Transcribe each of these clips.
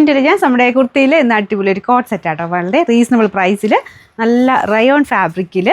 Intelligence നമ്മുടെ കുർത്തിയിൽ ഇന്ന് അടിപൊളി ഒരു കോട്ട് സെറ്റ് ആട്ടോ. വളരെ റീസണബിൾ പ്രൈസിൽ നല്ല റയോൺ ഫാബ്രിക്കിൽ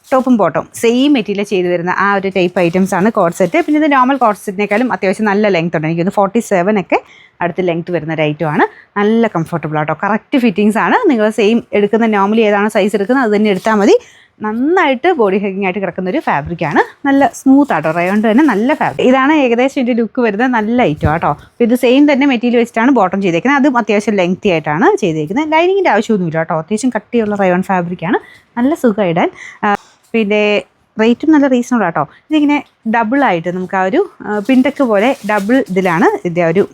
ടോപ്പും ബോട്ടം സെയിം മെറ്റീരിയൽ ചെയ്ത് വരുന്ന ആ ഒരു ടൈപ്പ് ഐറ്റംസ് ആണ് കോട്ട് സെറ്റ്. പിന്നെ ഇത് നോർമൽ കോട്ട് സെറ്റിനേക്കാളും അത്യാവശ്യം നല്ല ലെങ്ത് ഉണ്ട്. എനിക്കൊന്ന് 47 ഒക്കെ അടുത്ത് ലെങ്ത് വരുന്ന ഒരു ഐറ്റമാണ്. നല്ല കംഫർട്ടബിൾ ആട്ടോ. കറക്റ്റ് ഫിറ്റിങ്സ് ആണ്. നിങ്ങൾ സെയിം എടുക്കുന്ന നോർമലി ഏതാണ് സൈസ് എടുക്കുന്നത് അത് തന്നെ എടുത്താൽ മതി. നന്നായിട്ട് ബോഡി ഹഗിങ് ആയിട്ട് കിടക്കുന്ന ഒരു ഫാബ്രിക്കാണ്. നല്ല സ്മൂത്ത് ആട്ടോ. റയോണ്ട് തന്നെ നല്ല ഫാബ്രിക്. ഇതാണ് ഏകദേശം ഇതിൻ്റെ ലുക്ക് വരുന്നത്. നല്ല ഐറ്റം ആട്ടോ. അപ്പോൾ ഇത് സെയിം തന്നെ മെറ്റീരിയൽ വെച്ചിട്ടാണ് ബോട്ടം ചെയ്തേക്കുന്നത്. അതും അത്യാവശ്യം ലെങ്തി ആയിട്ടാണ് ചെയ്തേക്കുന്നത്. ലൈനിങ്ങിൻ്റെ ആവശ്യമൊന്നുമില്ല കേട്ടോ. അത്യാവശ്യം കട്ടിയുള്ള റയോൺ ഫാബ്രിക്കാണ്. നല്ല സുഖം ഇടാൻ. പിന്നെ റേറ്റും നല്ല റീസണബിൾ ആട്ടോ. ഇതിങ്ങനെ ഡബിളായിട്ട് നമുക്ക് ആ ഒരു പിണ്ടക്ക് പോലെ ഡബിൾ ഇതിലാണ് ഇതിൻ്റെ ഒരു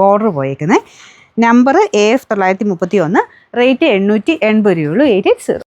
ബോർഡർ പോയേക്കുന്നത്. നമ്പർ AF 931, റേറ്റ് 880 രൂപയുള്ളൂ. 880.